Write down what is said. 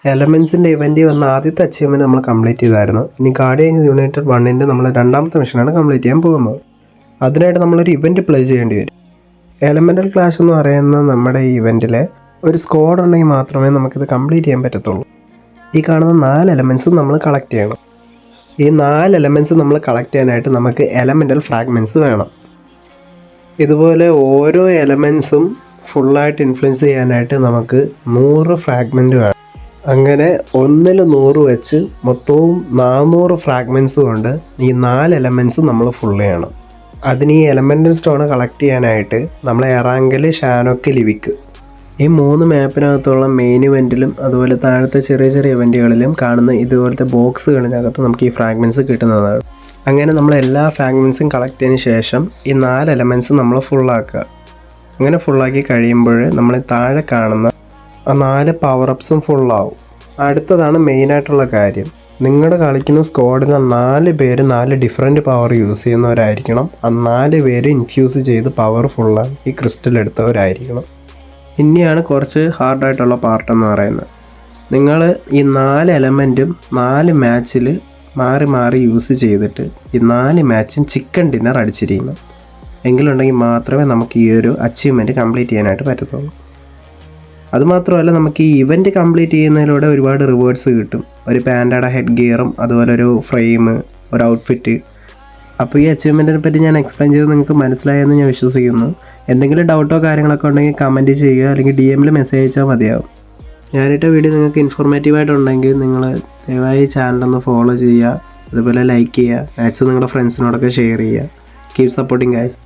എലമെൻസിൻ്റെ ഇവൻറ്റിൽ വന്ന ആദ്യത്തെ അച്ചീവ്മെൻറ്റ് നമ്മൾ കംപ്ലീറ്റ് ചെയ്തായിരുന്നു. ഇനി ഗാർഡിയൻ യുണൈറ്റഡ് 1ൻ്റെ നമ്മൾ രണ്ടാമത്തെ മിഷനാണ് കംപ്ലീറ്റ് ചെയ്യാൻ പോകുന്നത്. അതിനായിട്ട് നമ്മളൊരു ഇവൻറ്റ് പ്ലേ ചെയ്യേണ്ടി വരും. എലമെൻ്റൽ ക്ലാഷ് എന്ന് പറയുന്ന നമ്മുടെ ഈ ഇവൻറ്റിൽ ഒരു സ്ക്വാഡ് ഉണ്ടെങ്കിൽ മാത്രമേ നമുക്കിത് കംപ്ലീറ്റ് ചെയ്യാൻ പറ്റത്തുള്ളൂ. ഈ കാണുന്ന 4 എലമെൻസും നമ്മൾ കളക്ട് ചെയ്യണം. ഈ 4 എലമെൻസ് നമ്മൾ കളക്ട് ചെയ്യാനായിട്ട് നമുക്ക് എലമെൻ്റൽ ഫ്രാഗ്മെൻറ്റ്സ് വേണം. ഇതുപോലെ ഓരോ എലമെൻസും ഫുള്ളായിട്ട് ഇൻഫ്ലുവൻസ് ചെയ്യാനായിട്ട് നമുക്ക് 100 ഫ്രാഗ്മെൻറ്റ് വേണം. അങ്ങനെ 1ൽ 100 വെച്ച് മൊത്തവും 400 ഫ്രാഗ്മെൻറ്റ്സ് കൊണ്ട് ഈ 4 എലമെൻറ്റ്സ് നമ്മൾ ഫുൾ ചെയ്യണം. അതിന് ഈ എലമെൻ്റൽ സ്റ്റോൺ കളക്ട് ചെയ്യാനായിട്ട് നമ്മൾ എറാങ്കൽ, ഷാനോക്ക്, ലിവിക്ക് ഈ 3 മാപ്പിനകത്തുള്ള മെയിൻ ഇവൻറ്റിലും അതുപോലെ താഴത്തെ ചെറിയ ചെറിയ ഇവൻറ്റുകളിലും കാണുന്ന ഇതുപോലത്തെ ബോക്സുകളിനകത്ത് നമുക്ക് ഈ ഫ്രാഗ്മെൻറ്റ്സ് കിട്ടുന്നതാണ്. അങ്ങനെ നമ്മൾ എല്ലാ ഫ്രാഗ്മെൻറ്റ്സും കളക്ട് ചെയ്തതിന് ശേഷം ഈ 4 എലമെൻറ്റ്സ് നമ്മൾ ഫുള്ളാക്കുക. അങ്ങനെ ഫുള്ളാക്കി കഴിയുമ്പോൾ നമ്മൾ താഴെ കാണുന്ന ആ 4 പവർ അപ്സും ഫുള്ളാവും. അടുത്തതാണ് മെയിനായിട്ടുള്ള കാര്യം. നിങ്ങളുടെ കളിക്കുന്ന സ്ക്വാഡിലെ 4 പേര് 4 ഡിഫറെൻറ്റ് പവർ യൂസ് ചെയ്യുന്നവരായിരിക്കണം. ആ 4 പേര് ഇൻഫ്യൂസ് ചെയ്ത് പവർ ഫുള്ളാണ് ഈ ക്രിസ്റ്റൽ എടുത്തവരായിരിക്കണം. ഇനിയാണ് കുറച്ച് ഹാർഡായിട്ടുള്ള പാർട്ടെന്ന് പറയുന്നത്. നിങ്ങൾ ഈ 4 എലമെൻറ്റും 4 മാച്ചിൽ മാറി മാറി യൂസ് ചെയ്തിട്ട് ഈ 4 മാച്ചും ചിക്കൻ ഡിന്നർ അടിച്ചിരിക്കണം. എങ്കിലുണ്ടെങ്കിൽ മാത്രമേ നമുക്ക് ഈ ഒരു അച്ചീവ്മെൻറ്റ് കംപ്ലീറ്റ് ചെയ്യാനായിട്ട് പറ്റത്തുള്ളൂ. അതുമാത്രമല്ല, നമുക്ക് ഈ ഇവൻറ്റ് കംപ്ലീറ്റ് ചെയ്യുന്നതിലൂടെ ഒരുപാട് റിവേർഡ്സ് കിട്ടും. ഒരു പാൻഡയുടെ ഹെഡ് ഗിയറും അതുപോലെ ഒരു ഫ്രെയിം, ഒരു ഔട്ട്ഫിറ്റ്. അപ്പോൾ ഈ അച്ചീവ്മെൻറ്റിനെ പറ്റി ഞാൻ എക്സ്പ്ലെയിൻ ചെയ്ത് നിങ്ങൾക്ക് മനസ്സിലായെന്ന് ഞാൻ വിശ്വസിക്കുന്നു. എന്തെങ്കിലും ഡൗട്ടോ കാര്യങ്ങളൊക്കെ ഉണ്ടെങ്കിൽ കമൻറ്റ് ചെയ്യുക, അല്ലെങ്കിൽ DM മെസ്സേജ് അയച്ചാൽ മതിയാവും. ഞാനിട്ട വീഡിയോ നിങ്ങൾക്ക് ഇൻഫോർമേറ്റീവായിട്ടുണ്ടെങ്കിൽ നിങ്ങൾ ദയവായി ചാനലൊന്ന് ഫോളോ ചെയ്യുക, അതുപോലെ ലൈക്ക് ചെയ്യുക, മാക്സിമം നിങ്ങളുടെ ഫ്രണ്ട്സിനോടൊക്കെ ഷെയർ ചെയ്യുക. Keep supporting guys.